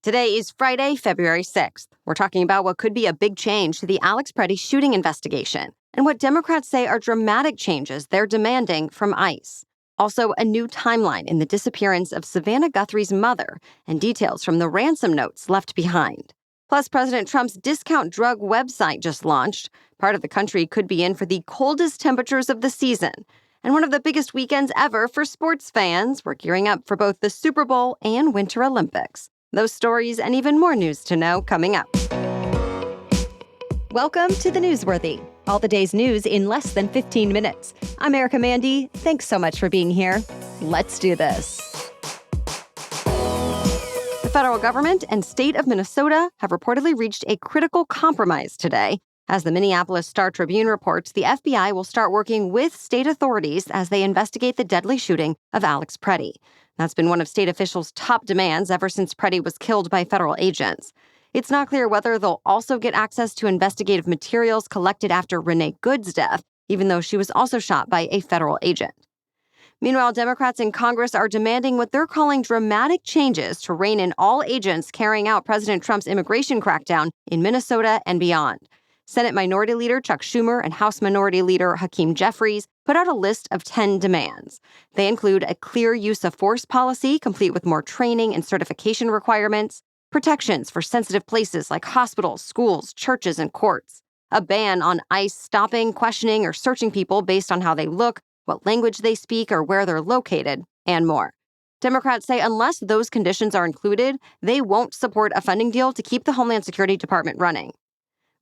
Today is Friday, February 6th. We're talking about what could be a big change to the Alex Pretti shooting investigation and what Democrats say are dramatic changes they're demanding from ICE. Also, a new timeline in the disappearance of Savannah Guthrie's mother and details from the ransom notes left behind. Plus, President Trump's discount drug website just launched. Part of the country could be in for the coldest temperatures of the season. And one of the biggest weekends ever for sports fans. We're gearing up for both the Super Bowl and Winter Olympics. Those stories and even more news to know coming up. Welcome to The Newsworthy. All the day's news in less than 15 minutes. I'm Erica Mandy. Thanks so much for being here. Let's do this. The federal government and state of Minnesota have reportedly reached a critical compromise today. As the Minneapolis Star-Tribune reports, the FBI will start working with state authorities as they investigate the deadly shooting of Alex Pretti. That's been one of state officials' top demands ever since Pretti was killed by federal agents. It's not clear whether they'll also get access to investigative materials collected after Renee Good's death, even though she was also shot by a federal agent. Meanwhile, Democrats in Congress are demanding what they're calling dramatic changes to rein in all agents carrying out President Trump's immigration crackdown in Minnesota and beyond. Senate Minority Leader Chuck Schumer and House Minority Leader Hakeem Jeffries put out a list of 10 demands. They include a clear use of force policy, complete with more training and certification requirements, protections for sensitive places like hospitals, schools, churches, and courts, a ban on ICE stopping, questioning, or searching people based on how they look, what language they speak, or where they're located, and more. Democrats say unless those conditions are included, they won't support a funding deal to keep the Homeland Security Department running.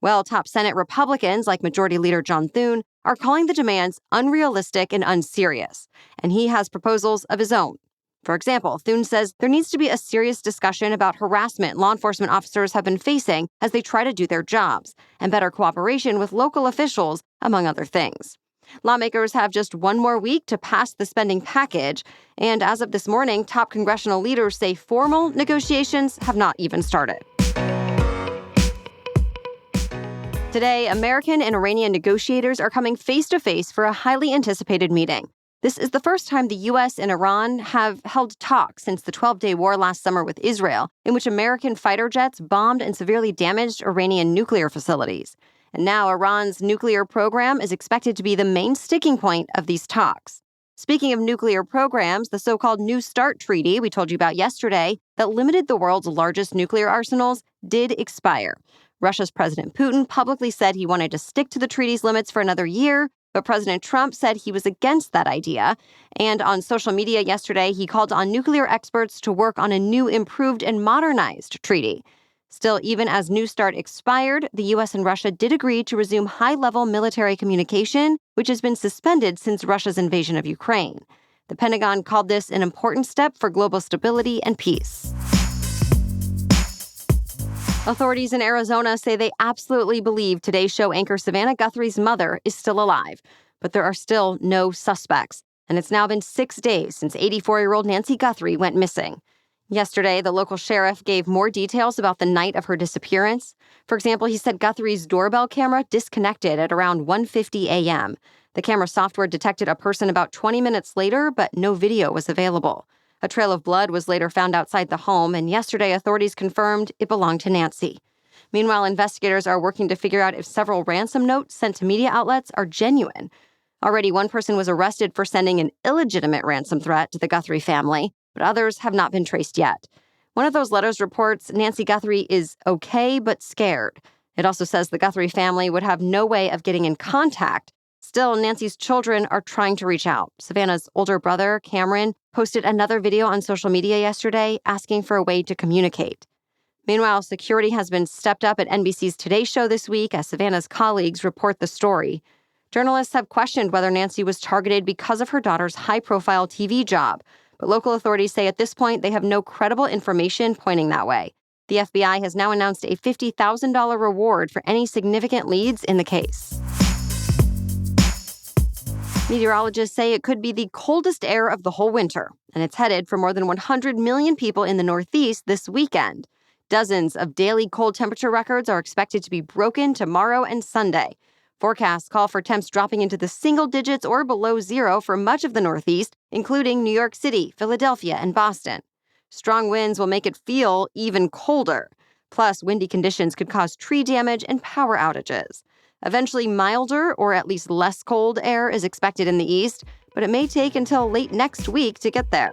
Well, top Senate Republicans, like Majority Leader John Thune, are calling the demands unrealistic and unserious, and he has proposals of his own. For example, Thune says there needs to be a serious discussion about harassment law enforcement officers have been facing as they try to do their jobs, and better cooperation with local officials, among other things. Lawmakers have just one more week to pass the spending package, and as of this morning, top congressional leaders say formal negotiations have not even started. Today, American and Iranian negotiators are coming face-to-face for a highly anticipated meeting. This is the first time the U.S. and Iran have held talks since the 12-day war last summer with Israel, in which American fighter jets bombed and severely damaged Iranian nuclear facilities. And now Iran's nuclear program is expected to be the main sticking point of these talks. Speaking of nuclear programs, the so-called New START treaty we told you about yesterday that limited the world's largest nuclear arsenals did expire. Russia's President Putin publicly said he wanted to stick to the treaty's limits for another year, but President Trump said he was against that idea. And on social media yesterday, he called on nuclear experts to work on a new, improved, and modernized treaty. Still, even as New START expired, the U.S. and Russia did agree to resume high-level military communication, which has been suspended since Russia's invasion of Ukraine. The Pentagon called this an important step for global stability and peace. Authorities in Arizona say they absolutely believe Today's Show anchor Savannah Guthrie's mother is still alive, but there are still no suspects. And it's now been 6 days since 84-year-old Nancy Guthrie went missing. Yesterday, the local sheriff gave more details about the night of her disappearance. For example, he said Guthrie's doorbell camera disconnected at around 1:50 a.m. The camera software detected a person about 20 minutes later, but no video was available. A trail of blood was later found outside the home, and yesterday authorities confirmed it belonged to Nancy. Meanwhile, investigators are working to figure out if several ransom notes sent to media outlets are genuine. Already, one person was arrested for sending an illegitimate ransom threat to the Guthrie family, but others have not been traced yet. One of those letters reports Nancy Guthrie is okay but scared. It also says the Guthrie family would have no way of getting in contact. Still, Nancy's children are trying to reach out. Savannah's older brother, Cameron, posted another video on social media yesterday asking for a way to communicate. Meanwhile, security has been stepped up at NBC's Today Show this week as Savannah's colleagues report the story. Journalists have questioned whether Nancy was targeted because of her daughter's high-profile TV job, but local authorities say at this point they have no credible information pointing that way. The FBI has now announced a $50,000 reward for any significant leads in the case. Meteorologists say it could be the coldest air of the whole winter, and it's headed for more than 100 million people in the Northeast this weekend. Dozens of daily cold temperature records are expected to be broken tomorrow and Sunday. Forecasts call for temps dropping into the single digits or below zero for much of the Northeast, including New York City, Philadelphia, and Boston. Strong winds will make it feel even colder. Plus, windy conditions could cause tree damage and power outages. Eventually, milder or at least less cold air is expected in the east, but it may take until late next week to get there.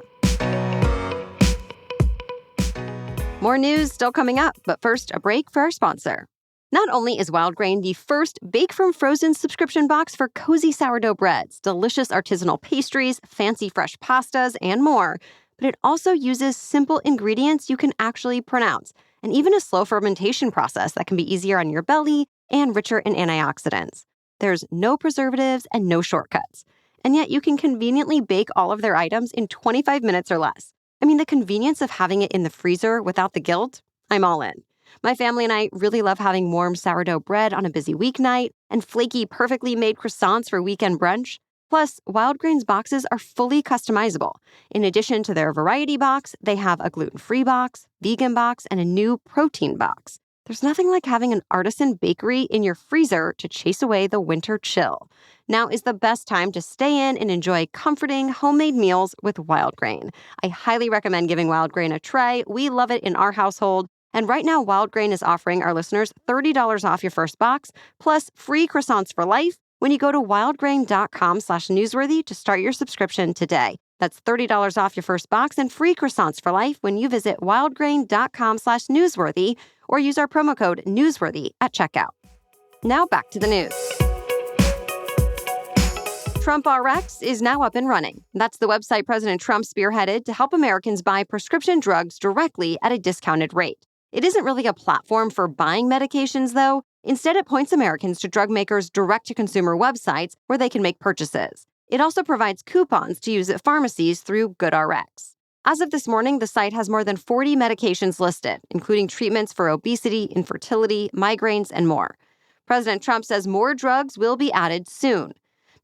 More news still coming up, but first, a break for our sponsor. Not only is Wildgrain the first Bake from Frozen subscription box for cozy sourdough breads, delicious artisanal pastries, fancy fresh pastas, and more, but it also uses simple ingredients you can actually pronounce, and even a slow fermentation process that can be easier on your belly and richer in antioxidants. There's no preservatives and no shortcuts. And yet you can conveniently bake all of their items in 25 minutes or less. I mean, the convenience of having it in the freezer without the guilt, I'm all in. My family and I really love having warm sourdough bread on a busy weeknight and flaky, perfectly made croissants for weekend brunch. Plus, Wildgrain's boxes are fully customizable. In addition to their variety box, they have a gluten-free box, vegan box, and a new protein box. There's nothing like having an artisan bakery in your freezer to chase away the winter chill. Now is the best time to stay in and enjoy comforting homemade meals with Wildgrain. I highly recommend giving Wildgrain a try. We love it in our household. And right now, Wildgrain is offering our listeners $30 off your first box, plus free croissants for life when you go to wildgrain.com/newsworthy to start your subscription today. That's $30 off your first box and free croissants for life when you visit wildgrain.com/newsworthy or use our promo code newsworthy at checkout. Now back to the news. Trump RX is now up and running. That's the website President Trump spearheaded to help Americans buy prescription drugs directly at a discounted rate. It isn't really a platform for buying medications, though. Instead, it points Americans to drug makers' direct-to-consumer websites where they can make purchases. It also provides coupons to use at pharmacies through GoodRx. As of this morning, the site has more than 40 medications listed, including treatments for obesity, infertility, migraines, and more. President Trump says more drugs will be added soon.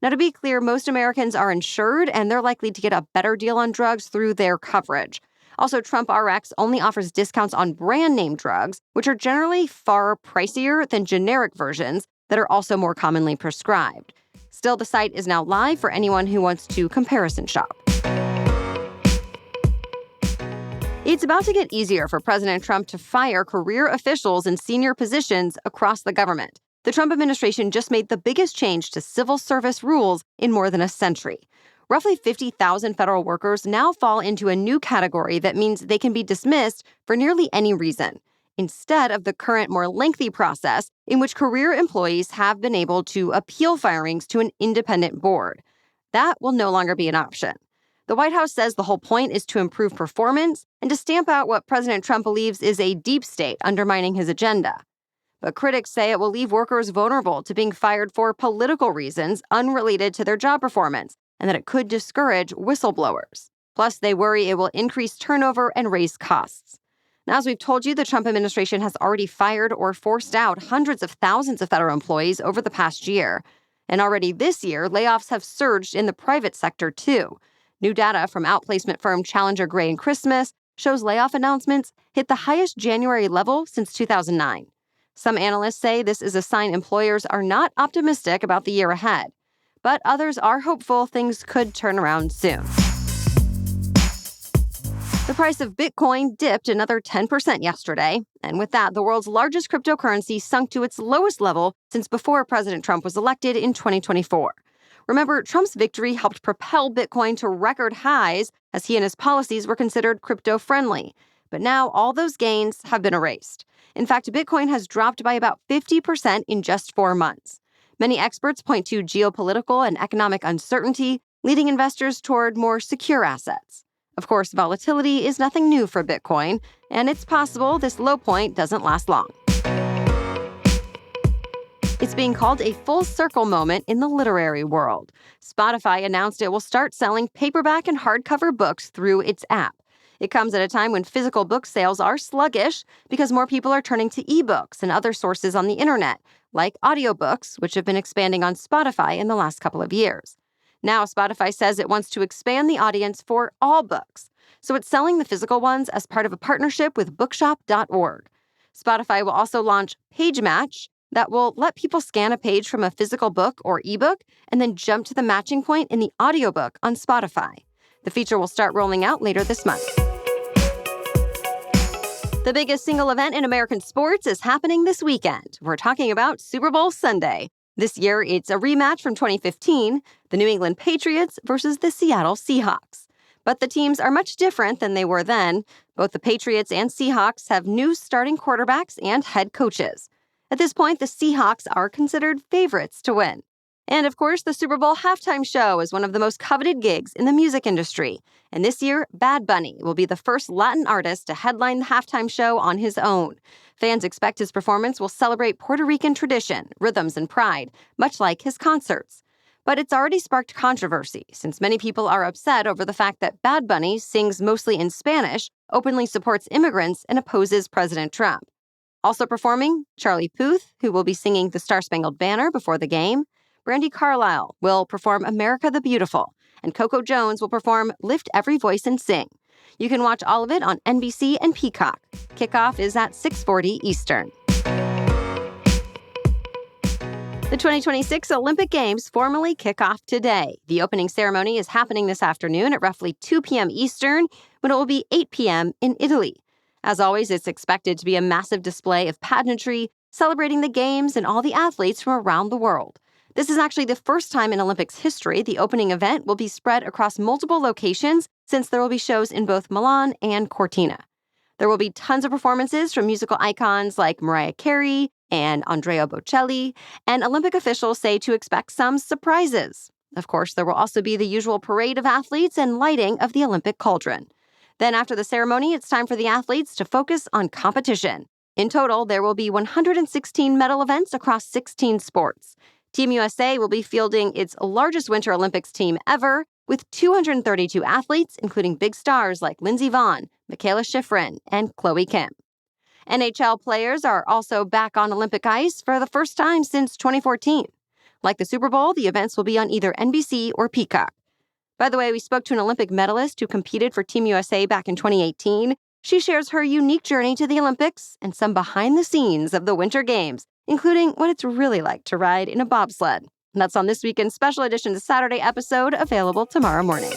Now, to be clear, most Americans are insured, and they're likely to get a better deal on drugs through their coverage. Also, Trump RX only offers discounts on brand name drugs, which are generally far pricier than generic versions that are also more commonly prescribed. Still, the site is now live for anyone who wants to comparison shop. It's about to get easier for President Trump to fire career officials in senior positions across the government. The Trump administration just made the biggest change to civil service rules in more than a century. Roughly 50,000 federal workers now fall into a new category that means they can be dismissed for nearly any reason, instead of the current, more lengthy process in which career employees have been able to appeal firings to an independent board. That will no longer be an option. The White House says the whole point is to improve performance and to stamp out what President Trump believes is a deep state undermining his agenda. But critics say it will leave workers vulnerable to being fired for political reasons unrelated to their job performance, and that it could discourage whistleblowers. Plus, they worry it will increase turnover and raise costs. Now, as we've told you, the Trump administration has already fired or forced out hundreds of thousands of federal employees over the past year. And already this year, layoffs have surged in the private sector, too. New data from outplacement firm Challenger Gray & Christmas shows layoff announcements hit the highest January level since 2009. Some analysts say this is a sign employers are not optimistic about the year ahead. But others are hopeful things could turn around soon. The price of Bitcoin dipped another 10% yesterday, and with that, the world's largest cryptocurrency sunk to its lowest level since before President Trump was elected in 2024. Remember, Trump's victory helped propel Bitcoin to record highs as he and his policies were considered crypto-friendly. But now all those gains have been erased. In fact, Bitcoin has dropped by about 50% in just 4 months. Many experts point to geopolitical and economic uncertainty, leading investors toward more secure assets. Of course, volatility is nothing new for Bitcoin, and it's possible this low point doesn't last long. It's being called a full circle moment in the literary world. Spotify announced it will start selling paperback and hardcover books through its app. It comes at a time when physical book sales are sluggish because more people are turning to ebooks and other sources on the internet, like audiobooks, which have been expanding on Spotify in the last couple of years. Now, Spotify says it wants to expand the audience for all books, so it's selling the physical ones as part of a partnership with bookshop.org. Spotify will also launch Page Match that will let people scan a page from a physical book or ebook and then jump to the matching point in the audiobook on Spotify. The feature will start rolling out later this month. The biggest single event in American sports is happening this weekend. We're talking about Super Bowl Sunday. This year, it's a rematch from 2015, the New England Patriots versus the Seattle Seahawks. But the teams are much different than they were then. Both the Patriots and Seahawks have new starting quarterbacks and head coaches. At this point, the Seahawks are considered favorites to win. And of course, the Super Bowl halftime show is one of the most coveted gigs in the music industry. And this year, Bad Bunny will be the first Latin artist to headline the halftime show on his own. Fans expect his performance will celebrate Puerto Rican tradition, rhythms, and pride, much like his concerts. But it's already sparked controversy, since many people are upset over the fact that Bad Bunny sings mostly in Spanish, openly supports immigrants, and opposes President Trump. Also performing, Charlie Puth, who will be singing the Star-Spangled Banner before the game. Brandi Carlile will perform America the Beautiful, and Coco Jones will perform Lift Every Voice and Sing. You can watch all of it on NBC and Peacock. Kickoff is at 6:40 Eastern. The 2026 Olympic Games formally kick off today. The opening ceremony is happening this afternoon at roughly 2 p.m. Eastern, when it will be 8 p.m. in Italy. As always, it's expected to be a massive display of pageantry, celebrating the Games and all the athletes from around the world. This is actually the first time in Olympics history the opening event will be spread across multiple locations, since there will be shows in both Milan and Cortina. There will be tons of performances from musical icons like Mariah Carey and Andrea Bocelli, and Olympic officials say to expect some surprises. Of course, there will also be the usual parade of athletes and lighting of the Olympic cauldron. Then after the ceremony, it's time for the athletes to focus on competition. In total, there will be 116 medal events across 16 sports. Team USA will be fielding its largest Winter Olympics team ever, with 232 athletes, including big stars like Lindsey Vonn, Michaela Schifrin, and Chloe Kim. NHL players are also back on Olympic ice for the first time since 2014. Like the Super Bowl, the events will be on either NBC or Peacock. By the way, we spoke to an Olympic medalist who competed for Team USA back in 2018. She shares her unique journey to the Olympics and some behind the scenes of the Winter Games, including what it's really like to ride in a bobsled. And that's on this weekend's special edition Saturday episode, available tomorrow morning.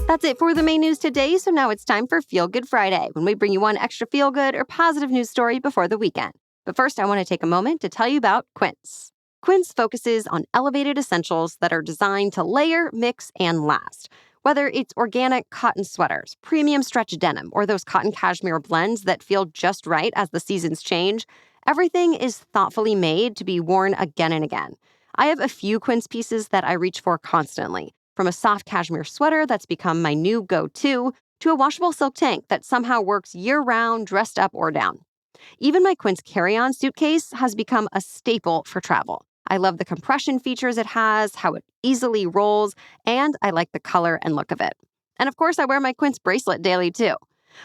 That's it for the main news today, so now it's time for Feel Good Friday, when we bring you one extra feel-good or positive news story before the weekend. But first, I want to take a moment to tell you about Quince. Quince focuses on elevated essentials that are designed to layer, mix, and last. Whether it's organic cotton sweaters, premium stretch denim, or those cotton cashmere blends that feel just right as the seasons change, everything is thoughtfully made to be worn again and again. I have a few Quince pieces that I reach for constantly, from a soft cashmere sweater that's become my new go-to, to a washable silk tank that somehow works year-round, dressed up or down. Even my Quince carry-on suitcase has become a staple for travel. I love the compression features it has, how it easily rolls, and I like the color and look of it. And of course, I wear my Quince bracelet daily too.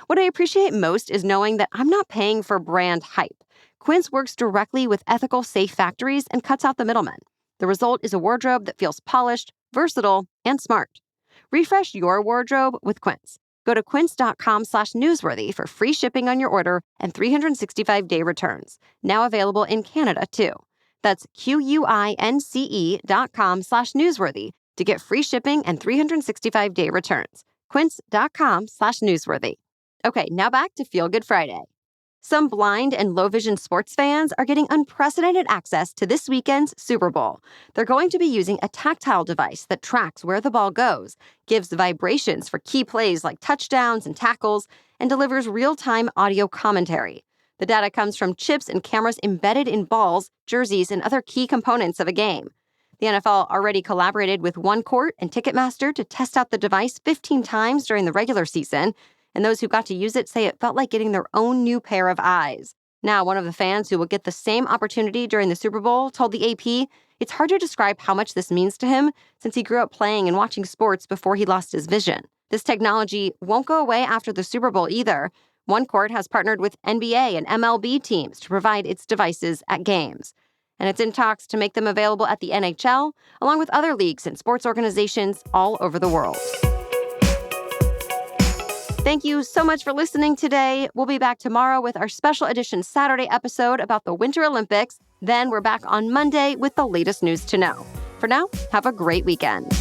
What I appreciate most is knowing that I'm not paying for brand hype. Quince works directly with ethical, safe factories and cuts out the middlemen. The result is a wardrobe that feels polished, versatile, and smart. Refresh your wardrobe with Quince. Go to quince.com/newsworthy for free shipping on your order and 365-day returns. Now available in Canada too. That's QUINCE.com/newsworthy to get free shipping and 365-day returns. Quince.com/newsworthy. Okay, now back to Feel Good Friday. Some blind and low vision sports fans are getting unprecedented access to this weekend's Super Bowl. They're going to be using a tactile device that tracks where the ball goes, gives vibrations for key plays like touchdowns and tackles, and delivers real-time audio commentary. The data comes from chips and cameras embedded in balls, jerseys, and other key components of a game. The NFL already collaborated with OneCourt and Ticketmaster to test out the device 15 times during the regular season, and those who got to use it say it felt like getting their own new pair of eyes. Now, one of the fans who will get the same opportunity during the Super Bowl told the AP it's hard to describe how much this means to him since he grew up playing and watching sports before he lost his vision. This technology won't go away after the Super Bowl either. OneCourt has partnered with NBA and MLB teams to provide its devices at games. And it's in talks to make them available at the NHL, along with other leagues and sports organizations all over the world. Thank you so much for listening today. We'll be back tomorrow with our special edition Saturday episode about the Winter Olympics. Then we're back on Monday with the latest news to know. For now, have a great weekend.